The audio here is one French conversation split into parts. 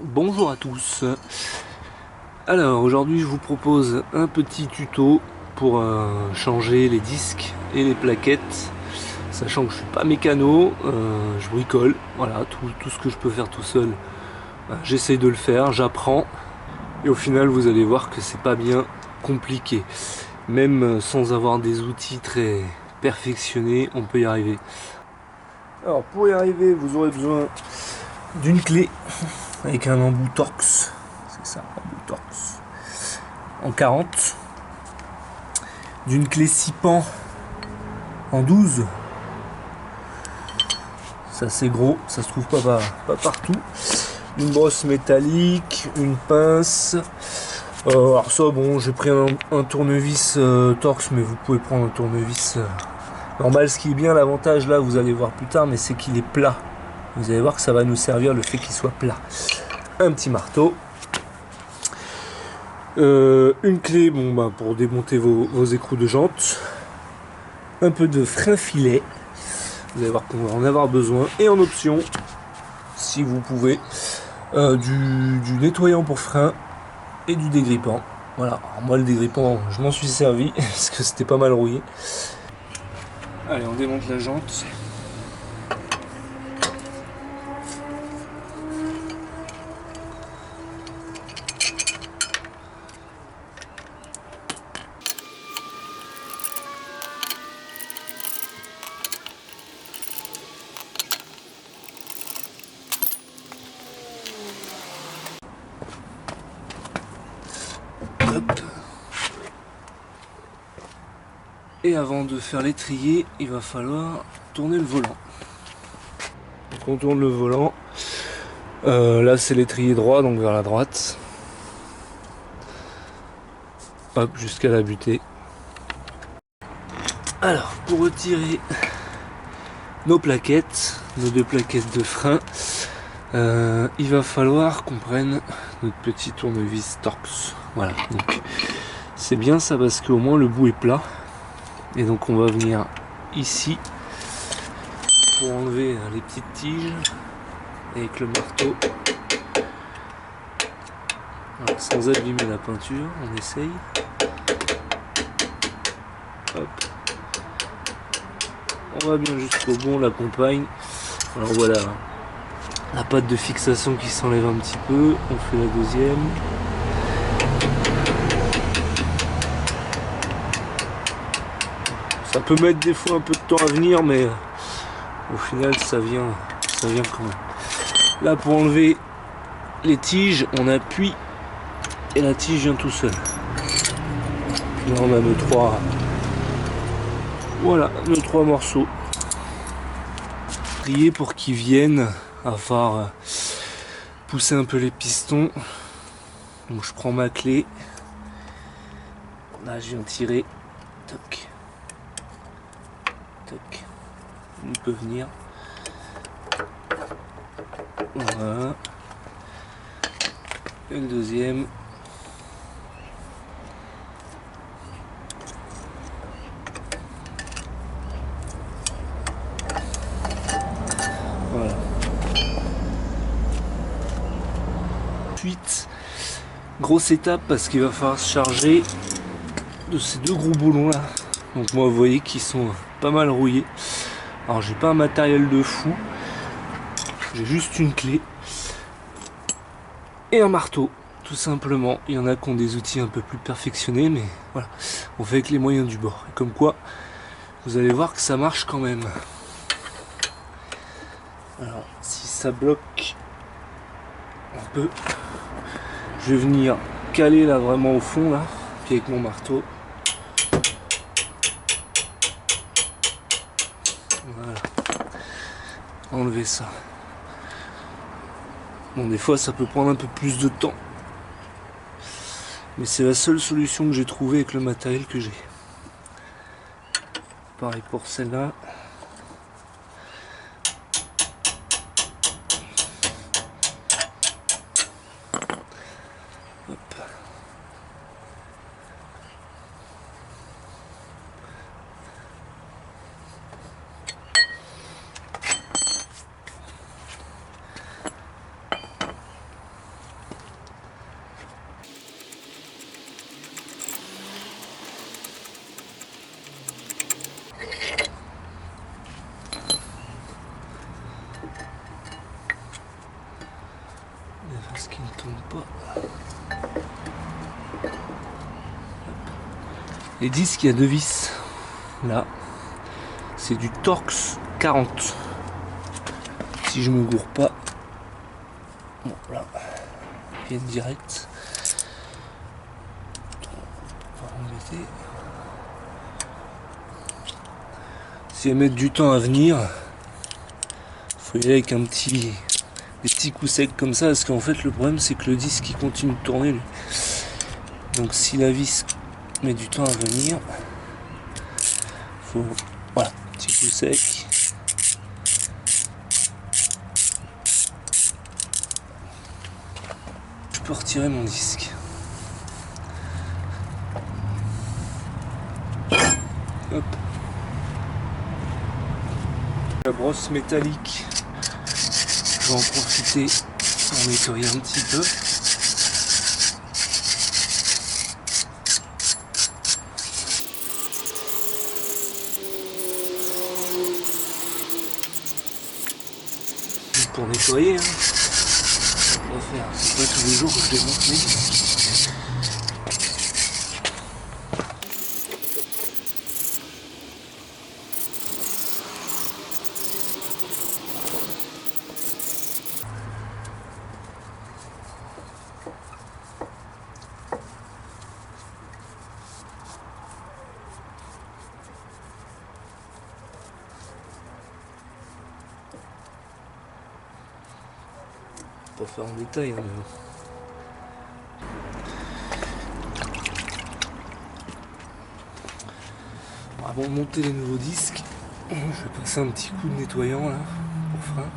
Bonjour à tous. Alors aujourd'hui je vous propose un petit tuto pour changer les disques et les plaquettes, sachant que je suis pas mécano, je bricole, voilà, tout ce que je peux faire tout seul, j'essaye de le faire, j'apprends et au final vous allez voir que c'est pas bien compliqué, même sans avoir des outils très perfectionnés, on peut y arriver. Alors pour y arriver vous aurez besoin d'une clé avec un embout Torx, c'est ça, embout Torx en 40, d'une clé 6 pans en 12, ça c'est gros, ça se trouve pas partout, une brosse métallique, une pince, alors ça bon j'ai pris un tournevis Torx, mais vous pouvez prendre un tournevis normal. Ce qui est bien, l'avantage là vous allez voir plus tard, mais c'est qu'il est plat, vous allez voir que ça va nous servir le fait qu'il soit plat. Un petit marteau, une clé pour démonter vos écrous de jantes, un peu de frein filet, vous allez voir qu'on va en avoir besoin, et en option, si vous pouvez, du nettoyant pour frein et du dégrippant. Voilà, alors moi le dégrippant je m'en suis servi parce que c'était pas mal rouillé. Allez, on démonte la jante. Et avant de faire l'étrier, il va falloir tourner le volant. Donc on tourne le volant. Là c'est l'étrier droit, donc vers la droite. Hop, jusqu'à la butée. Alors, pour retirer nos plaquettes, nos deux plaquettes de frein, il va falloir qu'on prenne notre petit tournevis Torx. Voilà, donc c'est bien ça parce qu'au moins le bout est plat. Et donc on va venir ici pour enlever les petites tiges avec le marteau. Alors, sans abîmer la peinture, on essaye. Hop. On va bien jusqu'au bout, on l'accompagne. Alors voilà, la patte de fixation qui s'enlève un petit peu. On fait la deuxième. Ça peut mettre des fois un peu de temps à venir, mais au final ça vient quand même. Là pour enlever les tiges, on appuie et la tige vient tout seul. Là on a nos trois. Voilà, nos trois morceaux. Trier pour qu'ils viennent à faire pousser un peu les pistons. Donc je prends ma clé. Là je viens tirer. Toc. Toc. Il peut venir. Voilà. Et le deuxième. Voilà. Ensuite, grosse étape parce qu'il va falloir se charger de ces deux gros boulons là. Donc moi vous voyez qu'ils sont pas mal rouillés. Alors j'ai pas un matériel de fou. J'ai juste une clé et un marteau, tout simplement. Il y en a qui ont des outils un peu plus perfectionnés, mais voilà, on fait avec les moyens du bord. Et comme quoi, vous allez voir que ça marche quand même. Alors, si ça bloque un peu, je vais venir caler là vraiment au fond là, puis avec mon marteau. Voilà. Enlever ça. Bon, des fois ça peut prendre un peu plus de temps, mais c'est la seule solution que j'ai trouvée avec le matériel que j'ai. Pareil pour celle-là. Hop. Parce qu'il ne tourne pas. Les disques, il y a deux vis. Là, c'est du Torx 40. Si je me gourre pas. Bon, là, il y a une directe. On va embêter. Si elles mettent du temps à venir, faut y aller avec des petits coups secs comme ça, parce qu'en fait le problème c'est que le disque il continue de tourner lui. Donc si la vis met du temps à venir, faut, voilà, petit coup sec. Je peux retirer mon disque. Hop. La brosse métallique, je vais en profiter pour nettoyer un petit peu. Pour nettoyer, hein. On va faire, c'est pas tous les jours que je démonte mes disques. Pas faire en détail, hein, mais bon. Avant de monter les nouveaux disques, je vais passer un petit coup de nettoyant là pour frein.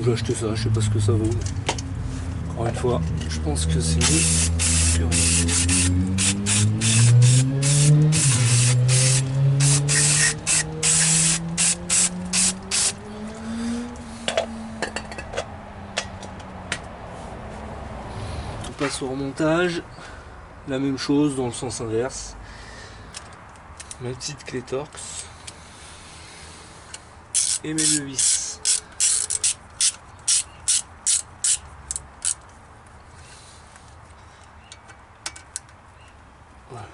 J'ai acheté ça, je sais pas ce que ça vaut. Encore une fois, je pense que c'est mieux que rien. On passe au remontage, la même chose dans le sens inverse. Ma petite clé Torx et mes deux vis. Voilà.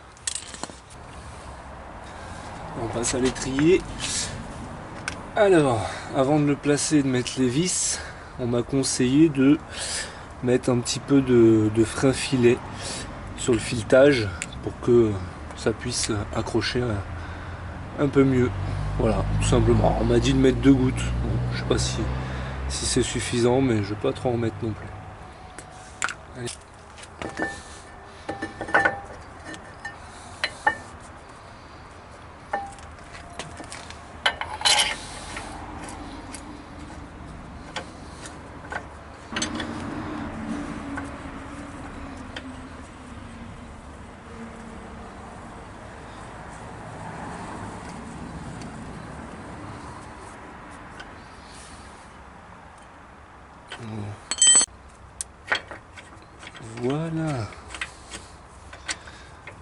On passe à l'étrier. Alors, avant de le placer et de mettre les vis, on m'a conseillé de mettre un petit peu de frein filet sur le filetage pour que ça puisse accrocher un peu mieux. Voilà, tout simplement. On m'a dit de mettre 2 gouttes. Bon, je sais pas si c'est suffisant, mais je vais pas trop en mettre non plus. Allez. Voilà.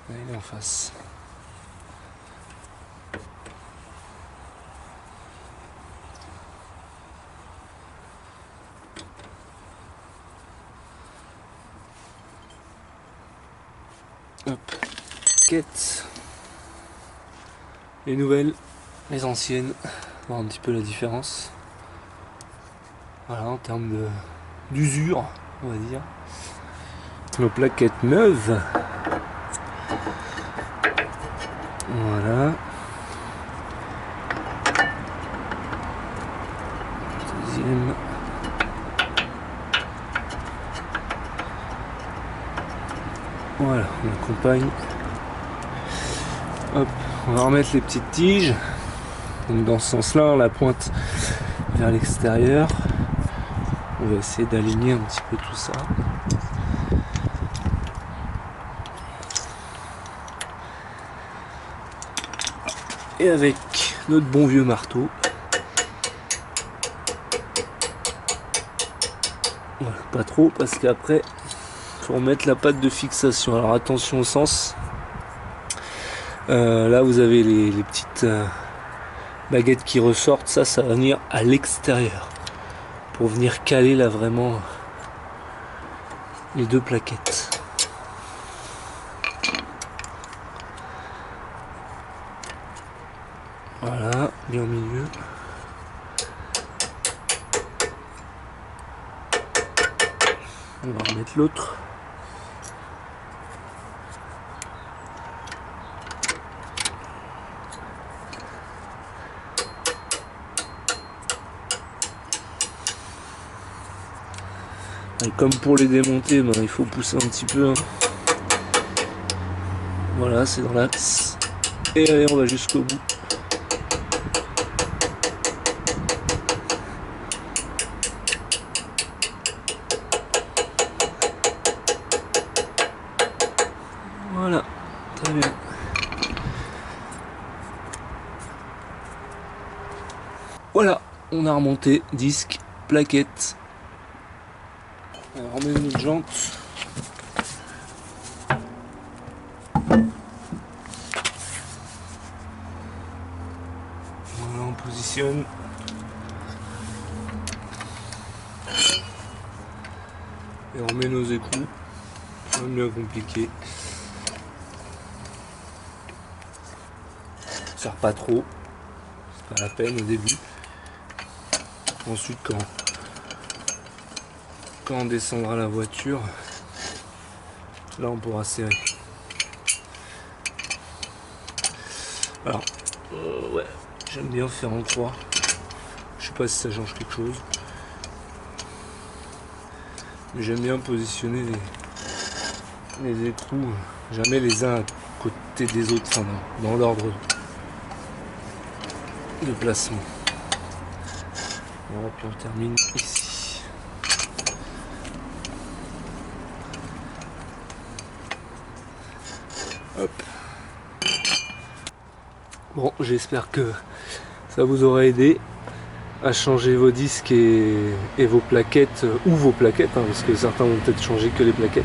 Il est en face. Hop. Quête. Les nouvelles, les anciennes. Voir un petit peu la différence. Voilà, en termes d'usure, on va dire. Nos plaquettes neuves. Voilà. Deuxième. Voilà, on accompagne. Hop, on va remettre les petites tiges. Donc dans ce sens-là, la pointe vers l'extérieur. On va essayer d'aligner un petit peu tout ça. Et avec notre bon vieux marteau, voilà, pas trop parce qu'après il faut remettre la patte de fixation. Alors attention au sens. Là vous avez les petites baguettes qui ressortent, ça va venir à l'extérieur pour venir caler là vraiment les deux plaquettes. Voilà, bien au milieu. On va remettre l'autre. Et comme pour les démonter, ben, il faut pousser un petit peu. Hein. Voilà, c'est dans l'axe. Et allez, on va jusqu'au bout. Voilà, très bien. Voilà, on a remonté disque, plaquette. Alors on met notre jante. Voilà, on positionne. Et on met nos écrous. C'est bien compliqué. Ça sert pas trop. C'est pas la peine au début. Ensuite quand on descendra la voiture, là on pourra serrer. Alors ouais, j'aime bien faire en croix. Je sais pas si ça change quelque chose, mais j'aime bien positionner les écrous jamais les uns à côté des autres, enfin dans l'ordre de placement. Voilà, puis on termine ici. Hop. Bon, j'espère que ça vous aura aidé à changer vos disques et vos plaquettes, ou vos plaquettes, hein, parce que certains vont peut-être changer que les plaquettes.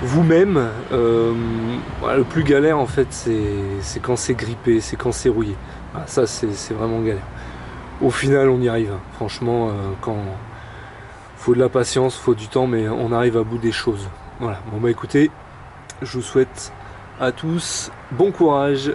Vous-même, voilà, le plus galère en fait, c'est quand c'est grippé, c'est quand c'est rouillé. Voilà, ça, c'est vraiment galère. Au final, on y arrive. Hein. Franchement, quand faut de la patience, faut du temps, mais on arrive à bout des choses. Voilà. Bon bah écoutez, je vous souhaite à tous bon courage